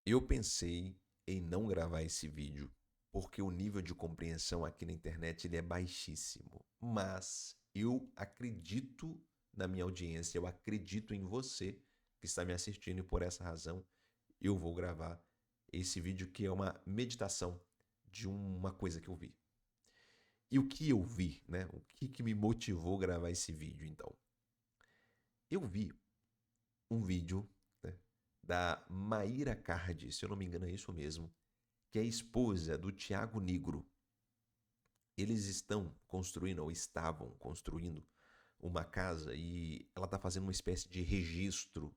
Eu pensei em não gravar esse vídeo, porque o nível de compreensão aqui na internet ele é baixíssimo. Mas eu acredito na minha audiência, eu acredito em você que está me assistindo e por essa razão eu vou gravar esse vídeo que é uma meditação de uma coisa que eu vi. E o que eu vi, né? O que me motivou a gravar esse vídeo, então? Eu vi um vídeo, né, da Mayra Card, se eu não me engano é isso mesmo, que é a esposa do Tiago Nigro. Eles estão construindo, ou estavam construindo, uma casa e ela está fazendo uma espécie de registro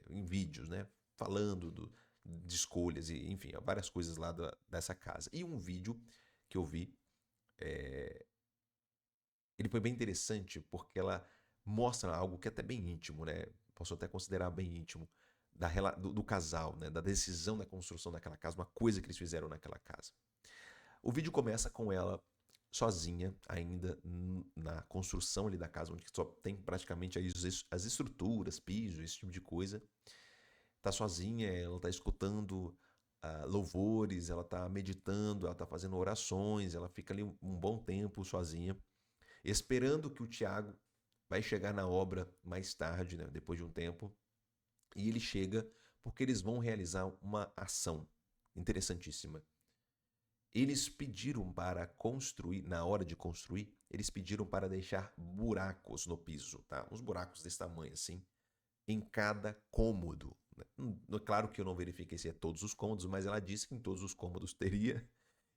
em vídeos, né? Falando de escolhas e, enfim, várias coisas lá dessa casa. E um vídeo que eu vi, ele foi bem interessante porque ela mostra algo que é até bem íntimo, né? Posso até considerar bem íntimo do casal, né? Da decisão da construção daquela casa, uma coisa que eles fizeram naquela casa. O vídeo começa com ela sozinha, ainda na construção ali da casa, onde só tem praticamente as estruturas, piso, esse tipo de coisa. Tá sozinha, ela tá escutando louvores, ela tá meditando, ela tá fazendo orações, ela fica ali um bom tempo sozinha, esperando que o Tiago vai chegar na obra mais tarde, né, depois de um tempo. E ele chega porque eles vão realizar uma ação interessantíssima. Eles pediram para construir, na hora de construir, eles pediram para deixar buracos no piso, tá? Uns buracos desse tamanho assim, em cada cômodo. Né? Claro que eu não verifiquei se é todos os cômodos, mas ela disse que em todos os cômodos teria,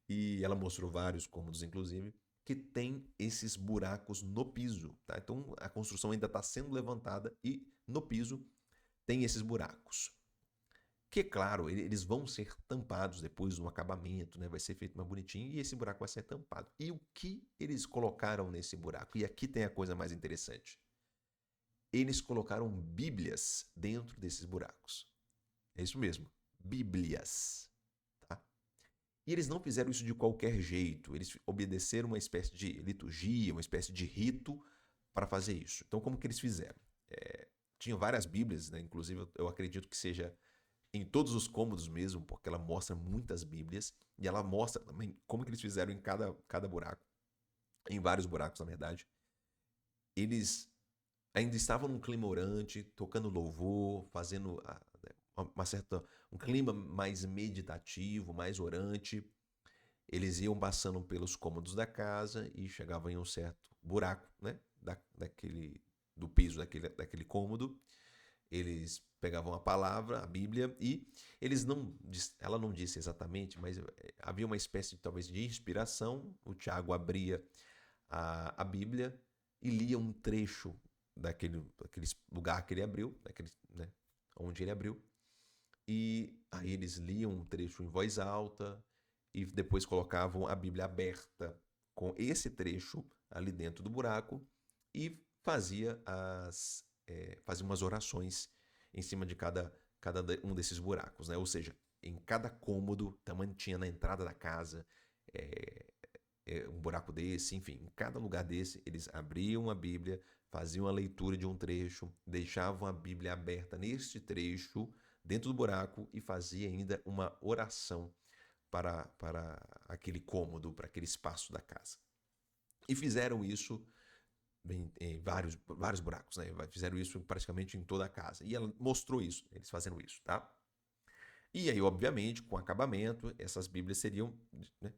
e ela mostrou vários cômodos, inclusive, que tem esses buracos no piso, tá? Então a construção ainda está sendo levantada e no piso tem esses buracos. Que, claro, eles vão ser tampados depois do acabamento, né? Vai ser feito mais bonitinho e esse buraco vai ser tampado. E o que eles colocaram nesse buraco? E aqui tem a coisa mais interessante. Eles colocaram bíblias dentro desses buracos. É isso mesmo, bíblias. Tá? E eles não fizeram isso de qualquer jeito. Eles obedeceram uma espécie de liturgia, uma espécie de rito para fazer isso. Então, como que eles fizeram? Tinham várias bíblias, né? Inclusive eu acredito que seja em todos os cômodos mesmo, porque ela mostra muitas bíblias e ela mostra também como que eles fizeram em cada buraco, em vários buracos na verdade. Eles ainda estavam num clima orante, tocando louvor, fazendo uma certa um clima mais meditativo, mais orante. Eles iam passando pelos cômodos da casa e chegavam em um certo buraco, né, daquele do piso daquele cômodo. Eles pegavam a palavra, a Bíblia, e eles não, ela não disse exatamente, mas havia uma espécie talvez de inspiração. O Tiago abria a Bíblia e lia um trecho daquele lugar que ele abriu, né, onde ele abriu, e aí eles liam um trecho em voz alta e depois colocavam a Bíblia aberta com esse trecho ali dentro do buraco e fazia umas orações em cima de cada um desses buracos, né? Ou seja, em cada cômodo também tinha na entrada da casa é, um buraco desse, enfim, em cada lugar desse eles abriam a Bíblia, faziam a leitura de um trecho, deixavam a Bíblia aberta neste trecho dentro do buraco e fazia ainda uma oração para aquele cômodo, para aquele espaço da casa. E fizeram isso em vários buracos, né? Fizeram isso praticamente em toda a casa. E ela mostrou isso, eles fazendo isso, tá? E aí, obviamente, com acabamento, essas Bíblias seriam, né,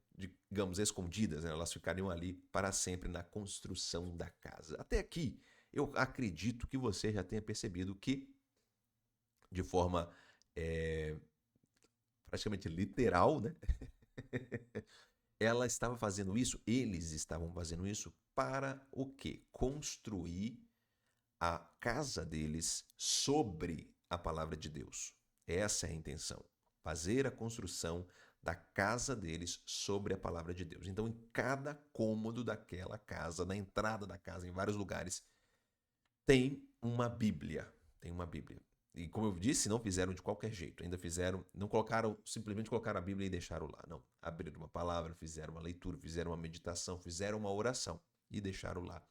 digamos, escondidas, né? Elas ficariam ali para sempre na construção da casa. Até aqui, eu acredito que você já tenha percebido que, de forma é, praticamente literal, né? Ela estava fazendo isso, eles estavam fazendo isso para o quê? Construir a casa deles sobre a palavra de Deus. Essa é a intenção. Fazer a construção da casa deles sobre a palavra de Deus. Então, em cada cômodo daquela casa, na entrada da casa, em vários lugares, tem uma Bíblia. Tem uma Bíblia. E como eu disse, não fizeram de qualquer jeito. Ainda fizeram, não colocaram, simplesmente colocaram a Bíblia e deixaram lá. Não. Abriram uma palavra, fizeram uma leitura, fizeram uma meditação, fizeram uma oração e deixaram lá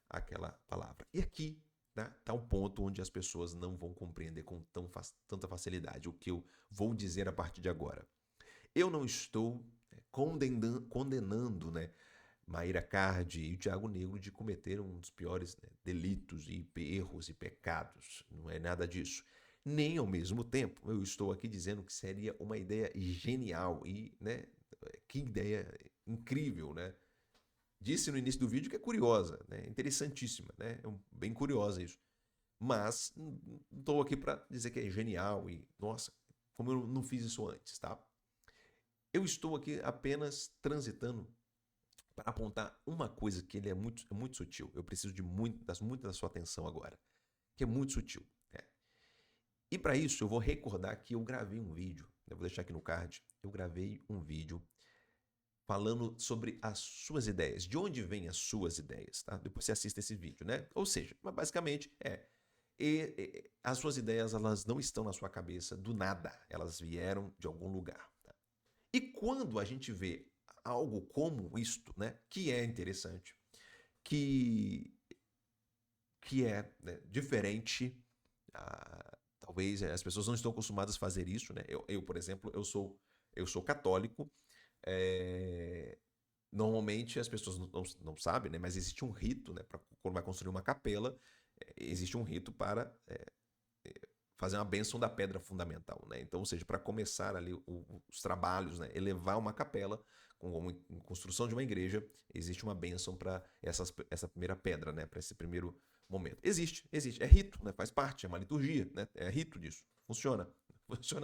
aquela palavra. E aqui tal ponto onde as pessoas não vão compreender com tanta facilidade o que eu vou dizer a partir de agora. Eu não estou condenando, né, Mayra Card e o Thiago Negro de cometer um dos piores, né, delitos e erros e pecados. Não é nada disso. Nem ao mesmo tempo eu estou aqui dizendo que seria uma ideia genial e, né, que ideia incrível, né? Disse no início do vídeo que é curiosa, né? Interessantíssima, né? Bem curiosa isso. Mas não estou aqui para dizer que é genial e, nossa, como eu não fiz isso antes, tá? Eu estou aqui apenas transitando para apontar uma coisa que ele é muito sutil. Eu preciso de muito da sua atenção agora, que é muito sutil. Né? E para isso eu vou recordar que eu gravei um vídeo, eu vou deixar aqui no card, eu gravei um vídeo falando sobre as suas ideias, de onde vêm as suas ideias, tá? Depois você assista esse vídeo, né? Ou seja, basicamente as suas ideias, elas não estão na sua cabeça do nada, elas vieram de algum lugar. Tá? E quando a gente vê algo como isto, né, que é interessante, que é, né, diferente, talvez as pessoas não estão acostumadas a fazer isso, né? Eu por exemplo, eu sou católico. Normalmente as pessoas não sabem, né? Mas existe um rito, né? Quando vai construir uma capela, existe um rito para fazer uma bênção da pedra fundamental, né? Então, ou seja, para começar ali os trabalhos, né? Elevar uma capela com a construção de uma igreja, existe uma bênção para essa primeira pedra, né? Para esse primeiro momento. Existe, é rito, né? Faz parte, é uma liturgia, né? É rito disso, funciona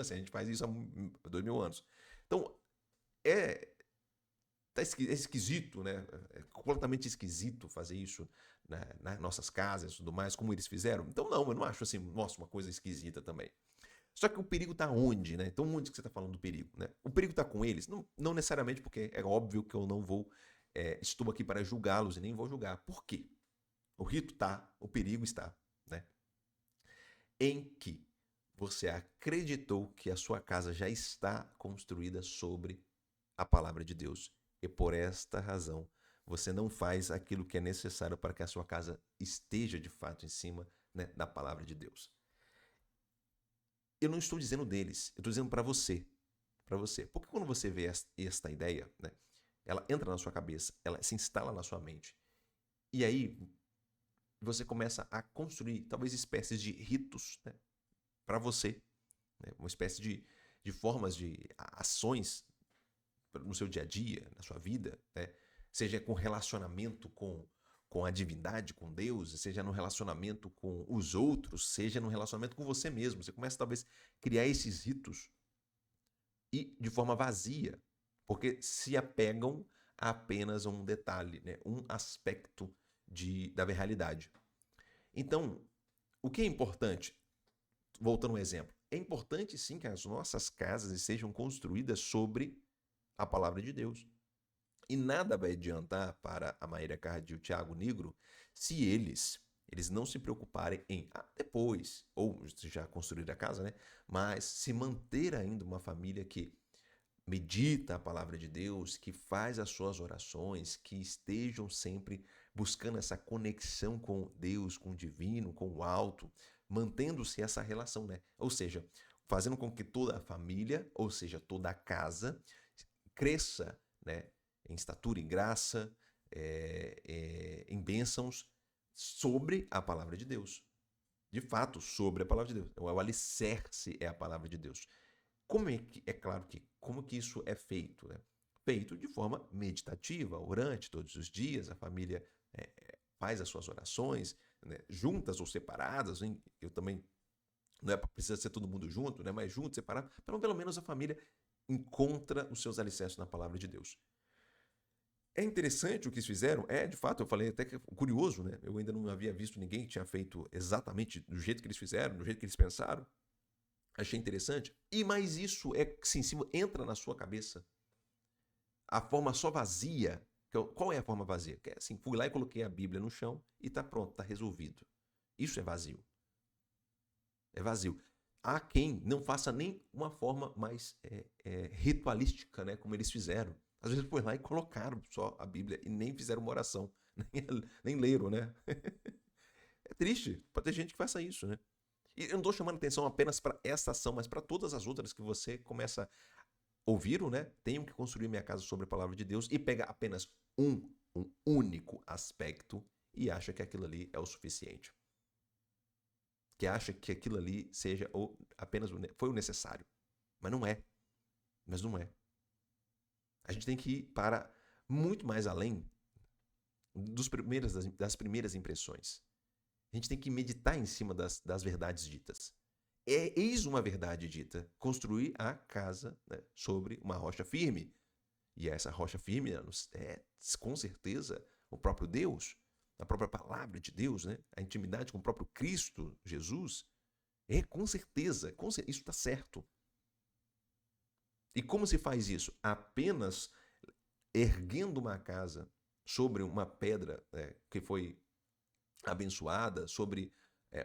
assim, a gente faz isso há 2000 anos. Então, é esquisito, né? É completamente esquisito fazer isso nas nossas casas e tudo mais, como eles fizeram. Então, não, eu não acho assim, nossa, uma coisa esquisita também. Só que o perigo está onde, né? Então, onde que você está falando do perigo, né? O perigo está com eles? Não necessariamente, porque é óbvio que eu não vou, estou aqui para julgá-los e nem vou julgar. Por quê? O rito está, o perigo está, né? Em que você acreditou que a sua casa já está construída sobre a palavra de Deus. E por esta razão, você não faz aquilo que é necessário para que a sua casa esteja de fato em cima, né, da palavra de Deus. Eu não estou dizendo deles, eu estou dizendo para você. Para você. Porque quando você vê esta ideia, né, ela entra na sua cabeça, ela se instala na sua mente. E aí você começa a construir talvez espécies de ritos, né, para você. Né, uma espécie de formas, de ações no seu dia a dia, na sua vida, né? Seja com relacionamento com a divindade, com Deus, seja no relacionamento com os outros, seja no relacionamento com você mesmo. Você começa talvez a criar esses ritos e de forma vazia, porque se apegam a apenas um detalhe, né? Um aspecto da realidade. Então, o que é importante? Voltando ao exemplo, é importante sim que as nossas casas sejam construídas sobre a palavra de Deus. E nada vai adiantar para a Mayra Card e o Thiago Negro se eles não se preocuparem em depois, ou já construir a casa, né? Mas se manter ainda uma família que medita a palavra de Deus, que faz as suas orações, que estejam sempre buscando essa conexão com Deus, com o divino, com o alto, mantendo-se essa relação, né? Ou seja, fazendo com que toda a família, ou seja, toda a casa, cresça, né, em estatura, em graça, em bênçãos sobre a palavra de Deus. De fato, sobre a palavra de Deus. O alicerce é a palavra de Deus. Como que isso é feito? Né? Feito de forma meditativa, orante, todos os dias, a família faz as suas orações, né, juntas ou separadas. Hein? Eu também, não precisa ser todo mundo junto, né, mas junto, separado, pelo menos a família encontra os seus alicerces na palavra de Deus. É interessante o que eles fizeram, de fato, eu falei até que é curioso, né? Eu ainda não havia visto ninguém que tinha feito exatamente do jeito que eles fizeram, do jeito que eles pensaram. Achei interessante. Mas isso se em cima entra na sua cabeça. A forma só vazia, qual é a forma vazia? Que é assim, fui lá e coloquei a Bíblia no chão e tá pronto, tá resolvido. Isso é vazio. É vazio. Há quem não faça nem uma forma mais ritualística, né? Como eles fizeram. Às vezes foi lá e colocaram só a Bíblia e nem fizeram uma oração, nem leram, né? triste. Pode ter gente que faça isso, né? E eu não estou chamando atenção apenas para essa ação, mas para todas as outras que você começa. Ouviram, né? Tenho que construir minha casa sobre a palavra de Deus e pega apenas um único aspecto e acha que aquilo ali é o suficiente. Que acha que aquilo ali seja apenas foi o necessário. Mas não é. Mas não é. A gente tem que ir para muito mais além das primeiras impressões. A gente tem que meditar em cima das verdades ditas. Eis uma verdade dita: construir a casa, né, sobre uma rocha firme. E essa rocha firme é, com certeza, o próprio Deus, a própria palavra de Deus, né? A intimidade com o próprio Cristo, Jesus. Com certeza, isso está certo. E como se faz isso? Apenas erguendo uma casa sobre uma pedra, né, que foi abençoada, sobre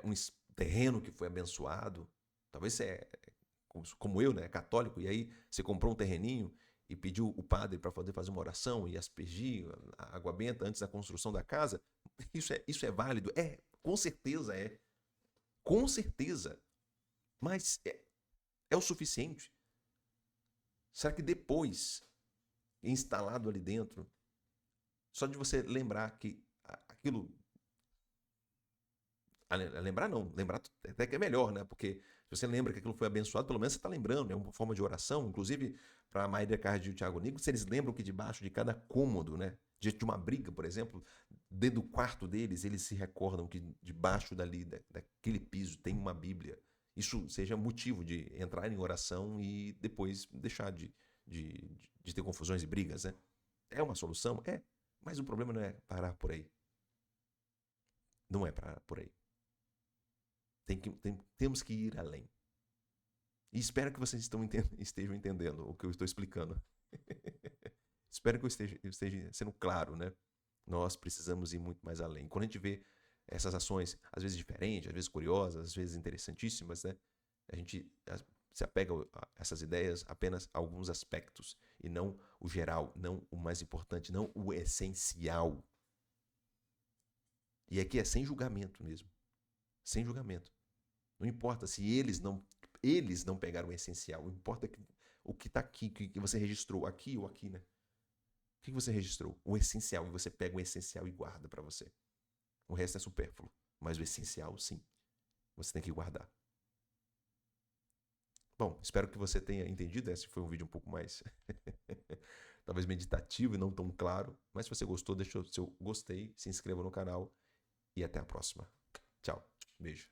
um terreno que foi abençoado. Talvez você é como eu, né, católico, e aí você comprou um terreninho e pediu o padre para poder fazer uma oração e aspergir a água benta antes da construção da casa. Isso é válido? Com certeza é. Com certeza. Mas é o suficiente? Será que depois, instalado ali dentro, só de você lembrar que aquilo. Lembrar não, lembrar até que é melhor, né? Porque se você lembra que aquilo foi abençoado, pelo menos você está lembrando, é uma forma de oração. Inclusive, para a Maíra Cardi e o Thiago Nico, eles lembram que debaixo de cada cômodo, né? Diante de uma briga, por exemplo, dentro do quarto deles, eles se recordam que debaixo daquele piso tem uma Bíblia. Isso seja motivo de entrar em oração e depois deixar de ter confusões e brigas, né? É uma solução? É. Mas o problema não é parar por aí. Não é parar por aí. Temos que ir além. E espero que vocês estejam entendendo o que eu estou explicando. Espero que eu esteja sendo claro, né? Nós precisamos ir muito mais além. Quando a gente vê essas ações, às vezes diferentes, às vezes curiosas, às vezes interessantíssimas, né? A gente se apega a essas ideias apenas a alguns aspectos e não o geral, não o mais importante, não o essencial. E aqui é sem julgamento mesmo. Sem julgamento. Não importa se eles não pegaram o essencial. Importa o que está aqui, que você registrou aqui ou aqui, né? O que você registrou? O essencial. E você pega o essencial e guarda para você. O resto é supérfluo. Mas o essencial, sim. Você tem que guardar. Bom, espero que você tenha entendido. Esse foi um vídeo um pouco mais talvez meditativo e não tão claro. Mas se você gostou, deixa o seu gostei, se inscreva no canal e até a próxima. Tchau. Beijo.